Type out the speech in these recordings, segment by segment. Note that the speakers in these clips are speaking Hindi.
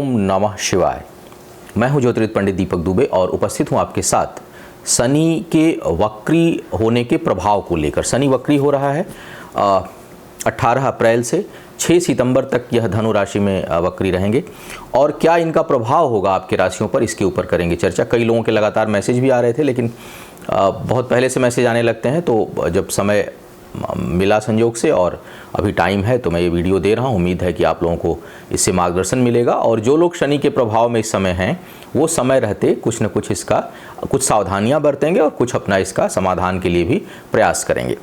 ओम नमः शिवाय। मैं हूं ज्योतिर्विद पंडित दीपक दुबे और उपस्थित हूं आपके साथ शनि के वक्री होने के प्रभाव को लेकर। शनि वक्री हो रहा है 18 अप्रैल से 6 सितंबर तक यह धनु राशि में वक्री रहेंगे और क्या इनका प्रभाव होगा आपके राशियों पर, इसके ऊपर करेंगे चर्चा। कई लोगों के लगातार मैसेज भी आ रहे थे, लेकिन बहुत पहले से मैसेज आने लगते हैं, तो जब समय मिला संयोग से और अभी टाइम है तो मैं ये वीडियो दे रहा हूँ। उम्मीद है कि आप लोगों को इससे मार्गदर्शन मिलेगा और जो लोग शनि के प्रभाव में इस समय हैं वो समय रहते कुछ न कुछ इसका कुछ सावधानियां बरतेंगे और कुछ अपना इसका समाधान के लिए भी प्रयास करेंगे।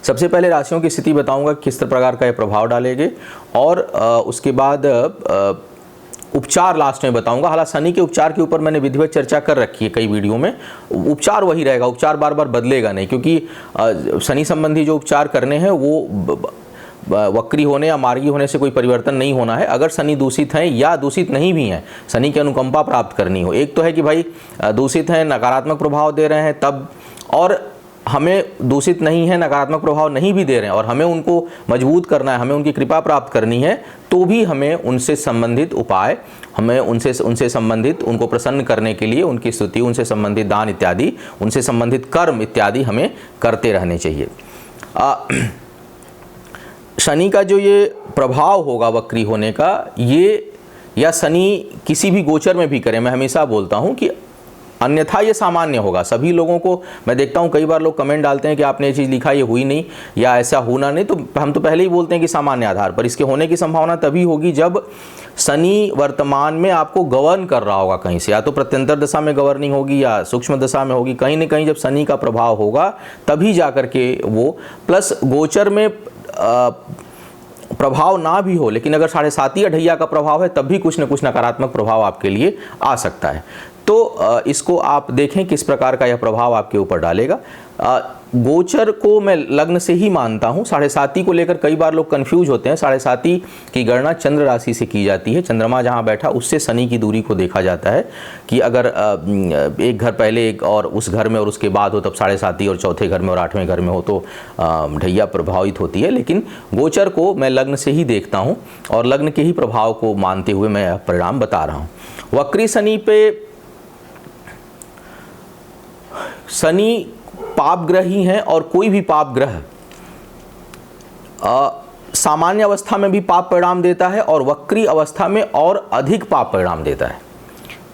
सबसे पहले राशियों की स्थिति बताऊंगा किस प्रकार का ये प्रभाव डालेंगे और उसके बाद उपचार लास्ट में बताऊंगा। हालांकि शनि के उपचार के ऊपर मैंने विधिवत चर्चा कर रखी है कई वीडियो में। उपचार वही रहेगा, उपचार बार बार बदलेगा नहीं, क्योंकि शनि संबंधी जो उपचार करने हैं वो वक्री होने या मार्गी होने से कोई परिवर्तन नहीं होना है। अगर शनि दूषित हैं या दूषित नहीं भी हैं, शनि की अनुकंपा प्राप्त करनी हो। एक तो है कि भाई दूषित हैं, नकारात्मक प्रभाव दे रहे हैं तब, और हमें दूषित नहीं है, नकारात्मक प्रभाव नहीं भी दे रहे हैं और हमें उनको मजबूत करना है, हमें उनकी कृपा प्राप्त करनी है, तो भी हमें उनसे संबंधित उपाय, हमें उनसे संबंधित उनको प्रसन्न करने के लिए उनकी स्तुति, उनसे संबंधित दान इत्यादि, उनसे संबंधित कर्म इत्यादि हमें करते रहने चाहिए। शनि का जो ये प्रभाव होगा वक्री होने का, ये या शनि किसी भी गोचर में भी करें, मैं हमेशा बोलता हूँ कि अन्यथा ये सामान्य होगा। सभी लोगों को मैं देखता हूँ, कई बार लोग कमेंट डालते हैं कि आपने ये चीज़ लिखा, ये हुई नहीं या ऐसा होना नहीं, तो हम तो पहले ही बोलते हैं कि सामान्य आधार पर। इसके होने की संभावना तभी होगी जब शनि वर्तमान में आपको गवर्न कर रहा होगा कहीं से, या तो प्रत्यंतर दशा में गवर्निंग होगी या सूक्ष्म दशा में होगी। कहीं ना कहीं जब शनि का प्रभाव होगा तभी जा करके वो, प्लस गोचर में प्रभाव ना भी हो, लेकिन अगर 7.5 अढ़ैया का प्रभाव है तब भी कुछ न कुछ नकारात्मक प्रभाव आपके लिए आ सकता है। तो इसको आप देखें किस प्रकार का यह प्रभाव आपके ऊपर डालेगा। गोचर को मैं लग्न से ही मानता हूँ। 7.5 को लेकर कई बार लोग कंफ्यूज होते हैं। 7.5 की गणना चंद्र राशि से की जाती है। चंद्रमा जहाँ बैठा उससे शनि की दूरी को देखा जाता है कि अगर एक घर पहले एक और उस घर में और उसके बाद हो तब 7.5, और चौथे घर में और 8वें घर में हो तो ढैया प्रभावित होती है। लेकिन गोचर को मैं लग्न से ही देखता हूँ और लग्न के ही प्रभाव को मानते हुए मैं परिणाम बता रहा हूँ। वक्री शनि पे, शनि पाप ग्रह ही हैं और कोई भी पाप ग्रह सामान्य अवस्था में भी पाप परिणाम देता है और वक्री अवस्था में और अधिक पाप परिणाम देता है।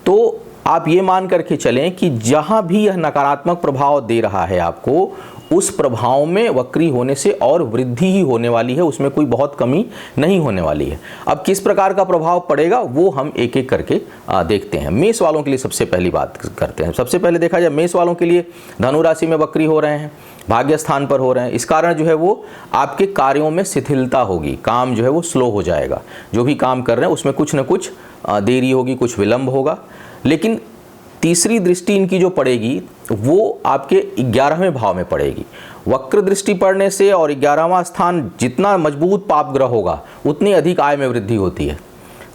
तो आप ये मान करके चलें कि जहां भी यह नकारात्मक प्रभाव दे रहा है आपको, उस प्रभाव में वक्री होने से और वृद्धि ही होने वाली है, उसमें कोई बहुत कमी नहीं होने वाली है। अब किस प्रकार का प्रभाव पड़ेगा वो हम एक एक करके देखते हैं। मेष वालों के लिए सबसे पहली बात करते हैं। सबसे पहले देखा जाए मेष वालों के लिए, धनु राशि में वक्री हो रहे हैं, भाग्य स्थान पर हो रहे हैं। इस कारण जो है वो आपके कार्यों में शिथिलता होगी, काम जो है वो स्लो हो जाएगा। जो भी काम कर रहे हैं उसमें कुछ न कुछ देरी होगी, कुछ विलंब होगा। लेकिन तीसरी दृष्टि इनकी जो पड़ेगी वो आपके 11वें भाव में पड़ेगी। वक्र दृष्टि पड़ने से और 11वां स्थान जितना मजबूत पाप ग्रह होगा उतनी अधिक आय में वृद्धि होती है,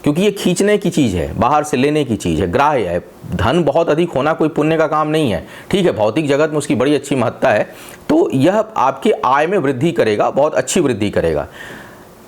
क्योंकि ये खींचने की चीज़ है, बाहर से लेने की चीज़ है, ग्राह्य है। धन बहुत अधिक होना कोई पुण्य का काम नहीं है, ठीक है, भौतिक जगत में उसकी बड़ी अच्छी महत्ता है। तो यह आपके आय में वृद्धि करेगा, बहुत अच्छी वृद्धि करेगा।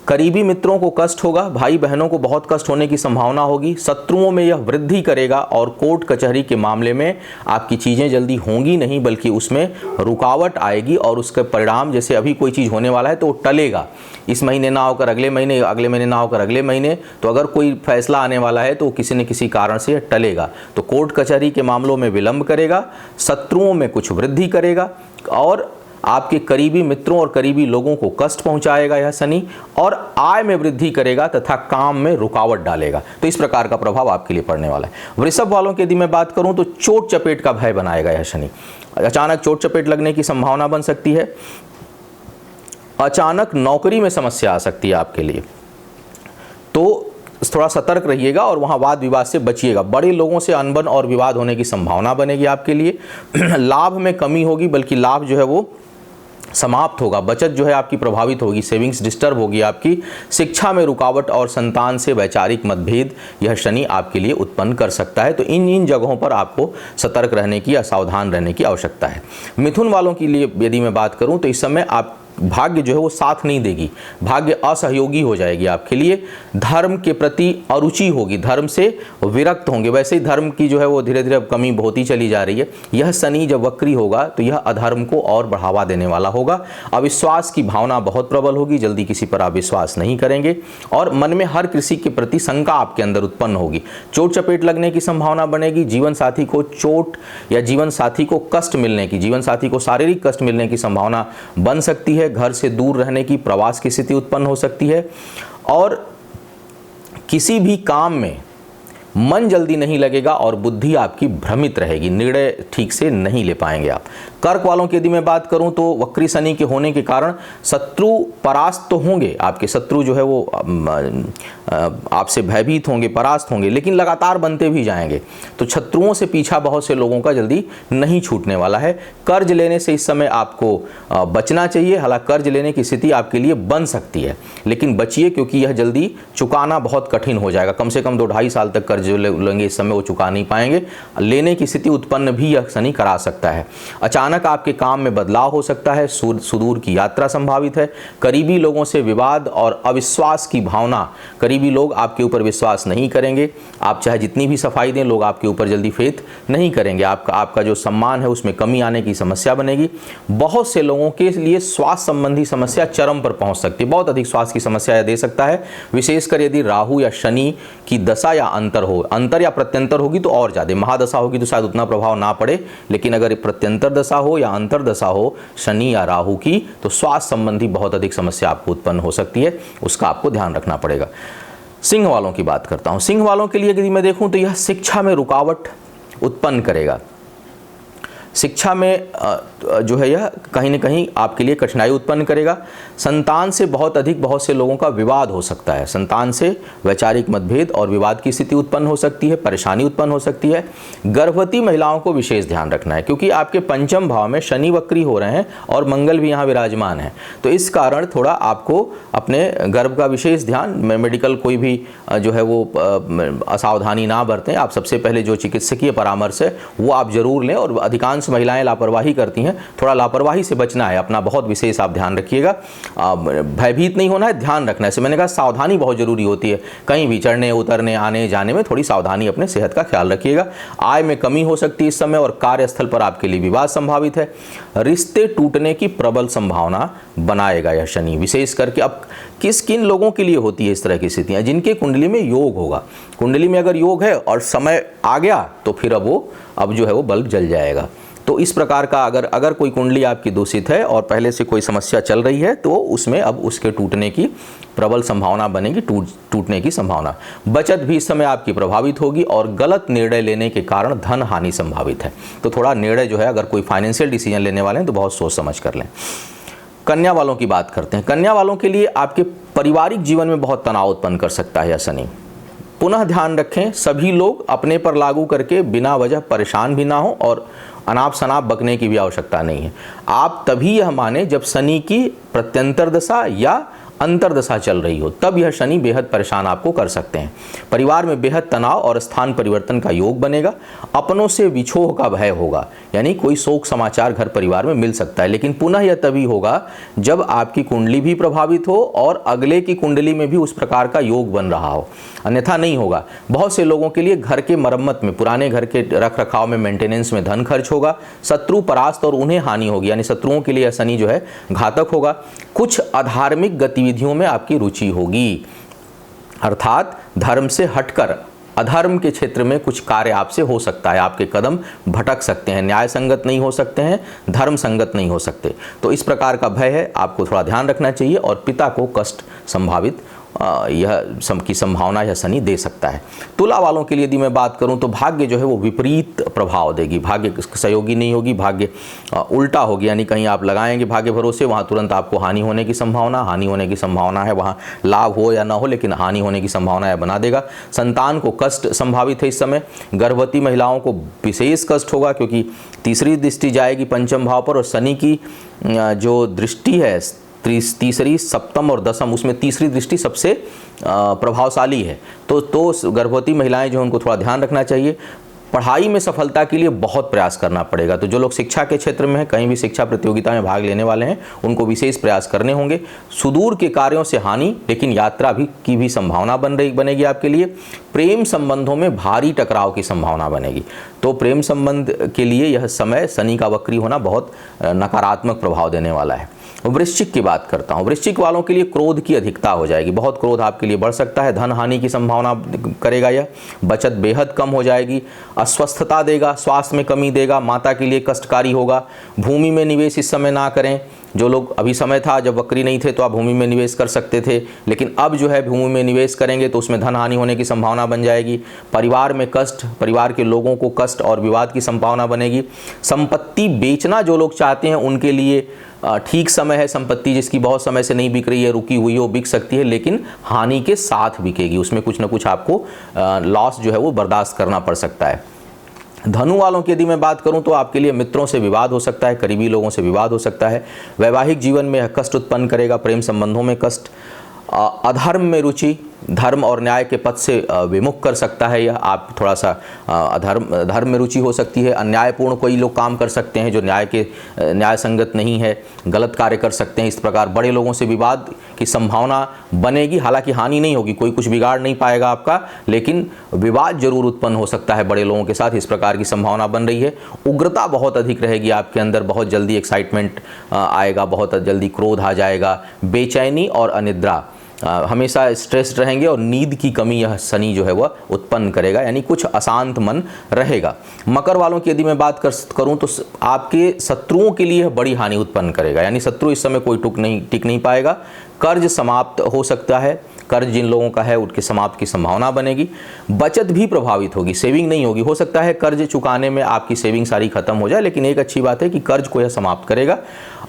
करीबी मित्रों को कष्ट होगा, भाई बहनों को बहुत कष्ट होने की संभावना होगी। शत्रुओं में यह वृद्धि करेगा और कोर्ट कचहरी के मामले में आपकी चीज़ें जल्दी होंगी नहीं, बल्कि उसमें रुकावट आएगी और उसके परिणाम, जैसे अभी कोई चीज़ होने वाला है तो वो टलेगा। इस महीने ना होकर अगले महीने, अगले महीने ना होकर अगले महीने, तो अगर कोई फैसला आने वाला है तो किसी न किसी कारण से यह टलेगा। तो कोर्ट कचहरी के मामलों में विलंब करेगा, शत्रुओं में कुछ वृद्धि करेगा और आपके करीबी मित्रों और करीबी लोगों को कष्ट पहुंचाएगा यह शनि, और आय में वृद्धि करेगा तथा काम में रुकावट डालेगा। तो इस प्रकार का प्रभाव आपके लिए पड़ने वाला है। वृषभ वालों की यदि मैं बात करूं तो चोट चपेट का भय बनाएगा यह शनि। अचानक चोट चपेट लगने की संभावना बन सकती है। अचानक नौकरी में समस्या आ सकती है आपके लिए, तो थोड़ा सतर्क रहिएगा और वहाँ वाद विवाद से बचिएगा। बड़े लोगों से अनबन और विवाद होने की संभावना बनेगी आपके लिए। लाभ में कमी होगी, बल्कि लाभ जो है वो समाप्त होगा। बचत जो है आपकी प्रभावित होगी, सेविंग्स डिस्टर्ब होगी आपकी। शिक्षा में रुकावट और संतान से वैचारिक मतभेद यह शनि आपके लिए उत्पन्न कर सकता है। तो इन जगहों पर आपको सतर्क रहने की या सावधान रहने की आवश्यकता है। मिथुन वालों के लिए यदि मैं बात करूं तो इस समय आप भाग्य जो है वो साथ नहीं देगी, भाग्य असहयोगी हो जाएगी आपके लिए, धर्म के प्रति अरुचि होगी, धर्म से विरक्त होंगे। वैसे ही धर्म की जो है वो धीरे धीरे अब कमी होती चली जा रही है। यह शनि जब वक्री होगा तो यह अधर्म को और बढ़ावा देने वाला होगा। अविश्वास की भावना बहुत प्रबल होगी, जल्दी किसी पर आप विश्वास नहीं करेंगे और मन में हर किसी के प्रति शंका आपके अंदर उत्पन्न होगी। चोट चपेट लगने की संभावना बनेगी, जीवन साथी को चोट या जीवन साथी को कष्ट मिलने की, जीवन साथी को शारीरिक कष्ट मिलने की संभावना बन सकती है। घर से दूर रहने की, प्रवास की स्थिति उत्पन्न हो सकती है और किसी भी काम में मन जल्दी नहीं लगेगा और बुद्धि आपकी भ्रमित रहेगी, निर्णय ठीक से नहीं ले पाएंगे आप। कर्क वालों की यदि मैं बात करूं तो वक्री शनि के होने के कारण शत्रु परास्त तो होंगे, आपके शत्रु जो है वो आपसे भयभीत होंगे, परास्त होंगे, लेकिन लगातार बनते भी जाएंगे। तो शत्रुओं से पीछा बहुत से लोगों का जल्दी नहीं छूटने वाला है। कर्ज लेने से इस समय आपको बचना चाहिए। हालांकि कर्ज लेने की स्थिति आपके लिए बन सकती है, लेकिन बचिए, क्योंकि यह जल्दी चुकाना बहुत कठिन हो जाएगा। कम से कम 2-2.5 साल तक कर्ज लेंगे, इस समय वो चुका नहीं पाएंगे। लेने की स्थिति उत्पन्न भी यह शनि करा सकता है। अचानक आपके काम में बदलाव हो सकता है, सुदूर की यात्रा संभावित है। करीबी लोगों से विवाद और अविश्वास की भावना, करीबी लोग आपके ऊपर विश्वास नहीं करेंगे। आप चाहे जितनी भी सफाई दें, लोग आपके ऊपर जल्दी फेथ नहीं करेंगे। आपका जो सम्मान है उसमें कमी आने की समस्या बनेगी। बहुत से लोगों के लिए स्वास्थ्य संबंधी समस्या चरम पर पहुंच सकती है, बहुत अधिक स्वास्थ्य की समस्या दे सकता है। विशेषकर यदि राहु या शनि की दशा या अंतर हो, अंतर या प्रत्यंतर होगी तो और ज्यादा। महादशा होगी तो शायद उतना प्रभाव ना पड़े, लेकिन अगर प्रत्यंतर दशा हो या अंतर दशा हो शनि या राहु की, तो स्वास्थ्य संबंधी बहुत अधिक समस्या आपको उत्पन्न हो सकती है, उसका आपको ध्यान रखना पड़ेगा। सिंह वालों की बात करता हूं। सिंह वालों के लिए यदि मैं देखूं तो यह शिक्षा में रुकावट उत्पन्न करेगा। शिक्षा में जो है यह कहीं न कहीं आपके लिए कठिनाई उत्पन्न करेगा। संतान से बहुत से लोगों का विवाद हो सकता है। संतान से वैचारिक मतभेद और विवाद की स्थिति उत्पन्न हो सकती है, परेशानी उत्पन्न हो सकती है। गर्भवती महिलाओं को विशेष ध्यान रखना है, क्योंकि आपके पंचम भाव में शनि वक्री हो रहे हैं और मंगल भी यहाँ विराजमान है। तो इस कारण थोड़ा आपको अपने गर्भ का विशेष ध्यान, मेडिकल कोई भी जो है वो असावधानी ना बरतें। आप सबसे पहले जो चिकित्सकीय परामर्श है वो आप जरूर लें, और अधिकांश महिलाएं लापरवाही करती हैं, थोड़ा लापरवाही से बचना है, अपना बहुत विशेष आप ध्यान रखिएगा। भयभीत नहीं होना है, ध्यान रखना है। मैंने कहा सावधानी बहुत जरूरी होती है, कहीं भी चढ़ने उतरने आने जाने में थोड़ी सावधानी, अपने सेहत का ख्याल रखिएगा। आय में कमी हो सकती है इस समय, और कार्यस्थल पर आपके लिए विवाद संभावित है। रिश्ते टूटने की प्रबल संभावना बनाएगा यह शनि, विशेष करके। अब किन लोगों के लिए होती है इस तरह की स्थितियां? जिनके कुंडली में योग होगा। कुंडली में अगर योग है और समय आ गया तो फिर अब जो है वो बल्ब जल जाएगा। तो इस प्रकार का अगर कोई कुंडली आपकी दूषित है और पहले से कोई समस्या चल रही है, तो उसमें अब उसके टूटने की प्रबल संभावना बनेगी, टूटने की संभावना। बचत भी इस समय आपकी प्रभावित होगी, और गलत निर्णय लेने के कारण धन हानि संभावित है। तो थोड़ा निर्णय जो है, अगर कोई फाइनेंशियल डिसीजन लेने वाले हैं तो बहुत सोच समझ कर लें। कन्या वालों की बात करते हैं। कन्या वालों के लिए आपके पारिवारिक जीवन में बहुत तनाव उत्पन्न कर सकता है यह शनि। पुनः ध्यान रखें, सभी लोग अपने पर लागू करके बिना वजह परेशान भी ना हो, और अनाप शनाप बकने की भी आवश्यकता नहीं है। आप तभी यह माने जब शनि की प्रत्यंतर दशा या अंतरदशा चल रही हो, तब यह शनि बेहद परेशान आपको कर सकते हैं। परिवार में बेहद तनाव और स्थान परिवर्तन का योग बनेगा। अपनों से विछोह का भय होगा, यानी कोई शोक समाचार घर परिवार में मिल सकता है, लेकिन पुनः यह तभी होगा जब आपकी कुंडली भी प्रभावित हो और अगले की कुंडली में भी उस प्रकार का योग बन रहा हो, अन्यथा नहीं होगा। बहुत से लोगों के लिए घर के मरम्मत में, पुराने घर के रख रखाव में, मेंटेनेंस में धन खर्च होगा। शत्रु परास्त और उन्हें हानि होगी, यानी शत्रुओं के लिए शनि जो है घातक होगा। कुछ अधार्मिक गतिविधियों में आपकी रुचि होगी, अर्थात धर्म से हटकर अधर्म के क्षेत्र में कुछ कार्य आपसे हो सकता है। आपके कदम भटक सकते हैं, न्याय संगत नहीं हो सकते हैं, धर्म संगत नहीं हो सकते। तो इस प्रकार का भय है, आपको थोड़ा ध्यान रखना चाहिए। और पिता को कष्ट संभावित यह की संभावना यह शनि दे सकता है। तुला वालों के लिए यदि मैं बात करूं तो भाग्य जो है वो विपरीत प्रभाव देगी। भाग्य सहयोगी नहीं होगी, भाग्य उल्टा होगी, यानी कहीं आप लगाएंगे भाग्य भरोसे, वहां तुरंत आपको हानि होने की संभावना है। वहां लाभ हो या ना हो, लेकिन हानि होने की संभावना है बना देगा। संतान को कष्ट संभावित है इस समय। गर्भवती महिलाओं को विशेष कष्ट होगा, क्योंकि तीसरी दृष्टि जाएगी पंचम भाव पर, और शनि की जो दृष्टि है तीसरी, सप्तम और दशम, उसमें तीसरी दृष्टि सबसे प्रभावशाली है। तो गर्भवती महिलाएं जो उनको थोड़ा ध्यान रखना चाहिए। पढ़ाई में सफलता के लिए बहुत प्रयास करना पड़ेगा। तो जो लोग शिक्षा के क्षेत्र में हैं, कहीं भी शिक्षा प्रतियोगिता में भाग लेने वाले हैं, उनको विशेष प्रयास करने होंगे। सुदूर के कार्यों से हानि, लेकिन यात्रा की भी संभावना बनेगी आपके लिए। प्रेम संबंधों में भारी टकराव की संभावना बनेगी। तो प्रेम संबंध के लिए यह समय शनि का वक्री होना बहुत नकारात्मक प्रभाव देने वाला है। वृश्चिक की बात करता हूँ। वृश्चिक वालों के लिए क्रोध की अधिकता हो जाएगी, बहुत क्रोध आपके लिए बढ़ सकता है। धन हानि की संभावना करेगा यह। बचत बेहद कम हो जाएगी। अस्वस्थता देगा, स्वास्थ्य में कमी देगा, माता के लिए कष्टकारी होगा। भूमि में निवेश इस समय ना करें। जो लोग, अभी समय था जब वक्री नहीं थे तो आप भूमि में निवेश कर सकते थे, लेकिन अब जो है भूमि में निवेश करेंगे तो उसमें धन हानि होने की संभावना बन जाएगी। परिवार में कष्ट, परिवार के लोगों को कष्ट और विवाद की संभावना बनेगी। संपत्ति बेचना जो लोग चाहते हैं उनके लिए ठीक समय है। संपत्ति जिसकी बहुत समय से नहीं बिक रही है, रुकी हुई है, वो बिक सकती है, लेकिन हानि के साथ बिकेगी। उसमें कुछ ना कुछ आपको लॉस जो है वो बर्दाश्त करना पड़ सकता है। धनु वालों की यदि मैं बात करूं तो आपके लिए मित्रों से विवाद हो सकता है, करीबी लोगों से विवाद हो सकता है। वैवाहिक जीवन में कष्ट उत्पन्न करेगा, प्रेम संबंधों में कष्ट। अधर्म में रुचि, धर्म और न्याय के पथ से विमुख कर सकता है यह। आप थोड़ा सा धर्म में रुचि हो सकती है। अन्यायपूर्ण कोई लोग काम कर सकते हैं जो न्याय संगत नहीं है, गलत कार्य कर सकते हैं। इस प्रकार बड़े लोगों से विवाद की संभावना बनेगी। हालांकि हानि नहीं होगी, कोई कुछ बिगाड़ नहीं पाएगा आपका, लेकिन विवाद जरूर उत्पन्न हो सकता है बड़े लोगों के साथ। इस प्रकार की संभावना बन रही है। उग्रता बहुत अधिक रहेगी आपके अंदर, बहुत जल्दी एक्साइटमेंट आएगा, बहुत जल्दी क्रोध आ जाएगा। बेचैनी और अनिद्रा, हमेशा स्ट्रेस्ड रहेंगे और नींद की कमी यह शनि जो है वह उत्पन्न करेगा, यानी कुछ अशांत मन रहेगा। मकर वालों की यदि मैं बात करूं तो आपके शत्रुओं के लिए बड़ी हानि उत्पन्न करेगा, यानी शत्रु इस समय कोई टिक नहीं पाएगा। कर्ज समाप्त हो सकता है, कर्ज जिन लोगों का है उनके समाप्त की संभावना बनेगी। बचत भी प्रभावित होगी, सेविंग नहीं होगी। हो सकता है कर्ज चुकाने में आपकी सेविंग सारी खत्म हो जाए, लेकिन एक अच्छी बात है कि कर्ज को यह समाप्त करेगा।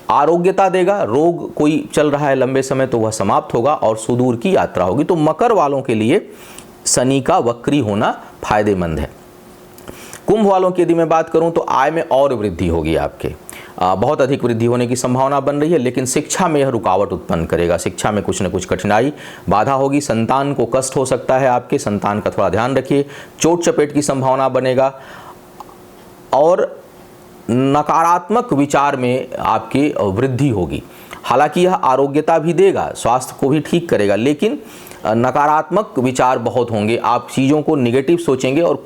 आरोग्यता देगा, रोग कोई चल रहा है लंबे समय तो वह समाप्त होगा और सुदूर की यात्रा होगी। तो मकर वालों के लिए शनि का वक्री होना फायदेमंद है। कुंभ वालों की यदि मैं बात करूं तो आय में और वृद्धि होगी आपके, बहुत अधिक वृद्धि होने की संभावना बन रही है, लेकिन शिक्षा में यह रुकावट उत्पन्न करेगा। शिक्षा में कुछ न कुछ कठिनाई, बाधा होगी। संतान को कष्ट हो सकता है आपके, संतान का थोड़ा ध्यान रखिए। चोट चपेट की संभावना बनेगा और नकारात्मक विचार में आपकी वृद्धि होगी। हालांकि यह आरोग्यता भी देगा, स्वास्थ्य को भी ठीक करेगा, लेकिन नकारात्मक विचार बहुत होंगे। आप चीज़ों को निगेटिव सोचेंगे और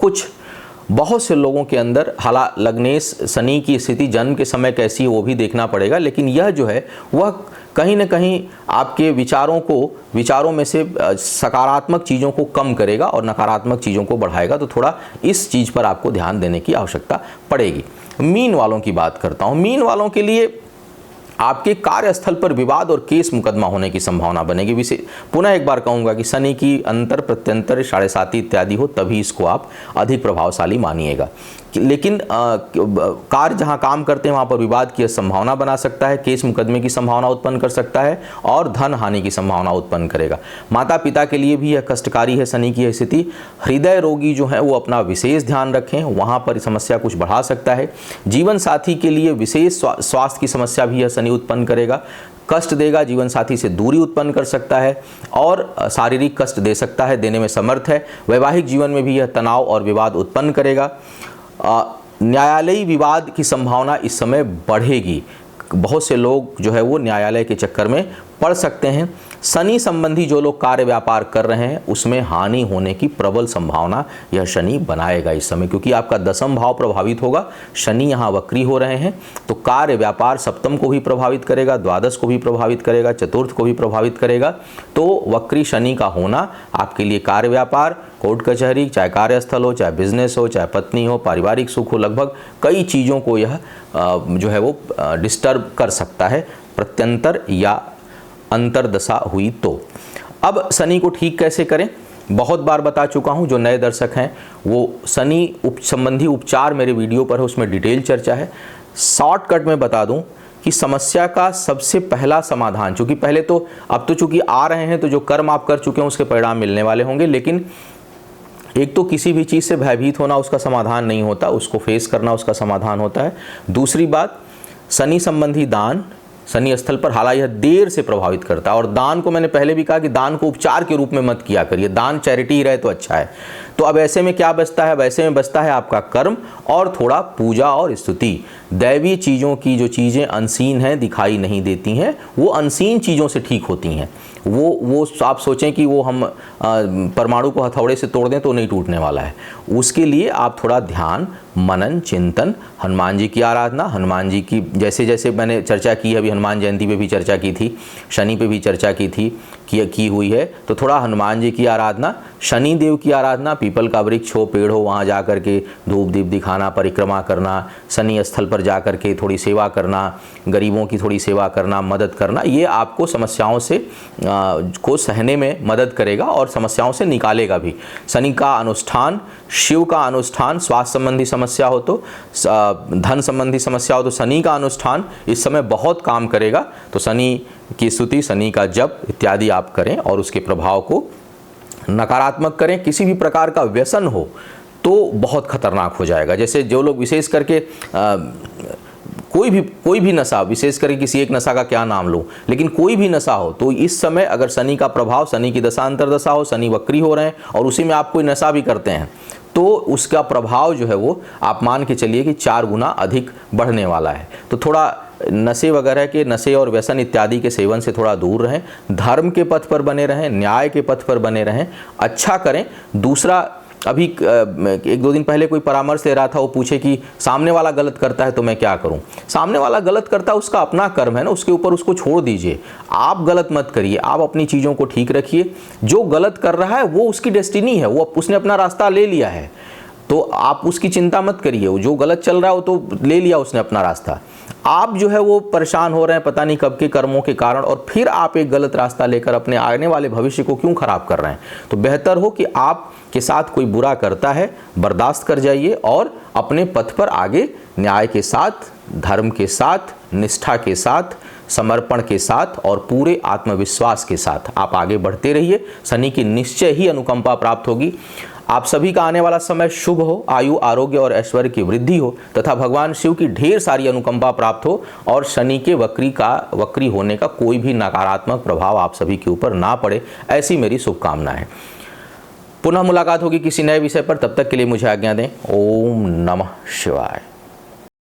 बहुत से लोगों के अंदर, हालांकि लग्नेश शनि की स्थिति जन्म के समय कैसी है वो भी देखना पड़ेगा, लेकिन यह जो है वह कहीं न कहीं आपके विचारों में से सकारात्मक चीज़ों को कम करेगा और नकारात्मक चीज़ों को बढ़ाएगा। तो थोड़ा इस चीज़ पर आपको ध्यान देने की आवश्यकता पड़ेगी। मीन वालों की बात करता हूँ। मीन वालों के लिए आपके कार्यस्थल पर विवाद और केस मुकदमा होने की संभावना बनेगी। पुनः एक बार कहूँगा कि शनि की अंतर प्रत्यंतर 7.5 इत्यादि हो तभी इसको आप अधिक प्रभावशाली मानिएगा। लेकिन कार्य जहाँ काम करते हैं वहाँ पर विवाद की संभावना बना सकता है, केस मुकदमे की संभावना उत्पन्न कर सकता है और धन हानि की संभावना उत्पन्न करेगा। माता पिता के लिए भी यह कष्टकारी है शनि की स्थिति। हृदय रोगी जो है वो अपना विशेष ध्यान रखें, वहाँ पर समस्या कुछ बढ़ा सकता है। जीवन साथी के लिए विशेष स्वास्थ्य की समस्या भी यह शनि उत्पन्न करेगा, कष्ट देगा, जीवन साथी से दूरी उत्पन्न कर सकता है और शारीरिक कष्ट दे सकता है, देने में समर्थ है। वैवाहिक जीवन में भी यह तनाव और विवाद उत्पन्न करेगा। न्यायालयी विवाद की संभावना इस समय बढ़ेगी। बहुत से लोग जो है वो न्यायालय के चक्कर में पड़ सकते हैं। शनि संबंधी जो लोग कार्य व्यापार कर रहे हैं उसमें हानि होने की प्रबल संभावना यह शनि बनाएगा इस समय, क्योंकि आपका 10वां भाव प्रभावित होगा। शनि यहाँ वक्री हो रहे हैं तो कार्य व्यापार सप्तम को भी प्रभावित करेगा, द्वादश को भी प्रभावित करेगा, चतुर्थ को भी प्रभावित करेगा। तो वक्री शनि का होना आपके लिए कार्य व्यापार, कोर्ट कचहरी, चाहे कार्यस्थल हो, चाहे बिजनेस हो, चाहे पत्नी हो, पारिवारिक सुख हो, लगभग कई चीज़ों को यह जो है वो डिस्टर्ब कर सकता है प्रत्यंतर या अंतरदशा हुई तो। अब शनि को ठीक कैसे करें, बहुत बार बता चुका हूं। जो नए दर्शक हैं वो शनि संबंधी उपचार मेरे वीडियो पर है, उसमें डिटेल चर्चा है। शॉर्टकट में बता दूं कि समस्या का सबसे पहला समाधान, चूँकि पहले तो अब तो चूँकि आ रहे हैं तो जो कर्म आप कर चुके हैं उसके परिणाम मिलने वाले होंगे, लेकिन एक तो किसी भी चीज़ से भयभीत होना उसका समाधान नहीं होता, उसको फेस करना उसका समाधान होता है। दूसरी बात, शनि संबंधी दान, शनि स्थल पर, हालांकि यह देर से प्रभावित करता है। और दान को मैंने पहले भी कहा कि दान को उपचार के रूप में मत किया करिए, दान चैरिटी रहे तो अच्छा है। तो अब ऐसे में क्या बचता है? वैसे में बचता है आपका कर्म और थोड़ा पूजा और स्तुति। दैवीय चीज़ों की जो चीज़ें अनसीन हैं, दिखाई नहीं देती हैं, वो अनसीन चीज़ों से ठीक होती हैं। वो आप सोचें कि वो हम परमाणु को हथौड़े से तोड़ दें तो नहीं टूटने वाला है। उसके लिए आप थोड़ा ध्यान, मनन, चिंतन, हनुमान जी की आराधना, हनुमान जी की जैसे जैसे मैंने चर्चा की है, अभी हनुमान जयंती पे भी चर्चा की थी, शनि पे भी चर्चा की हुई है, तो थोड़ा हनुमान जी की आराधना, शनि देव की आराधना, पीपल का वृक्ष हो, पेड़ हो, वहाँ जा कर के धूप दीप दिखाना, परिक्रमा करना, शनि स्थल पर जा कर के थोड़ी सेवा करना, गरीबों की थोड़ी सेवा करना, मदद करना, ये आपको समस्याओं से को सहने में मदद करेगा और समस्याओं से निकालेगा भी। शनि का अनुष्ठान, शिव का अनुष्ठान, स्वास्थ्य संबंधी समस्या हो तो, धन संबंधी समस्या हो तो शनि का अनुष्ठान इस समय बहुत काम करेगा। तो शनि की स्तुति, शनि का जप इत्यादि आप करें और उसके प्रभाव को नकारात्मक करें। किसी भी प्रकार का व्यसन हो तो बहुत खतरनाक हो जाएगा। जैसे जो लोग विशेष करके कोई भी नशा, विशेष करके किसी एक नशा का क्या नाम लूँ, लेकिन कोई भी नशा हो तो इस समय अगर शनि का प्रभाव, शनि की दशा अंतर्दशा हो, शनि वक्री हो रहे हैं और उसी में आप कोई नशा भी करते हैं तो उसका प्रभाव जो है वो आप मान के चलिए कि 4 गुना अधिक बढ़ने वाला है। तो थोड़ा नशे वगैरह के, नशे और व्यसन इत्यादि के सेवन से थोड़ा दूर रहें, धर्म के पथ पर बने रहें, न्याय के पथ पर बने रहें, अच्छा करें। दूसरा, अभी 1-2 दिन पहले कोई परामर्श ले रहा था, वो पूछे कि सामने वाला गलत करता है तो मैं क्या करूं? सामने वाला गलत करता है, उसका अपना कर्म है ना, उसके ऊपर उसको छोड़ दीजिए। आप गलत मत करिए, आप अपनी चीज़ों को ठीक रखिए। जो गलत कर रहा है वो उसकी डेस्टिनी है, वो उसने अपना रास्ता ले लिया है, तो आप उसकी चिंता मत करिए। जो गलत चल रहा है वो तो ले लिया उसने अपना रास्ता, आप जो है वो परेशान हो रहे हैं पता नहीं कब के कर्मों के कारण, और फिर आप एक गलत रास्ता लेकर अपने आने वाले भविष्य को क्यों खराब कर रहे हैं? तो बेहतर हो कि आप के साथ कोई बुरा करता है, बर्दाश्त कर जाइए और अपने पथ पर आगे न्याय के साथ, धर्म के साथ, निष्ठा के साथ, समर्पण के साथ और पूरे आत्मविश्वास के साथ आप आगे बढ़ते रहिए। शनि की निश्चय ही अनुकंपा प्राप्त होगी। आप सभी का आने वाला समय शुभ हो, आयु, आरोग्य और ऐश्वर्य की वृद्धि हो तथा भगवान शिव की ढेर सारी अनुकंपा प्राप्त हो और शनि के वक्री होने का कोई भी नकारात्मक प्रभाव आप सभी के ऊपर ना पड़े, ऐसी मेरी शुभकामना है। पुनः मुलाकात होगी किसी नए विषय पर, तब तक के लिए मुझे आज्ञा दें। ओम नमः शिवाय।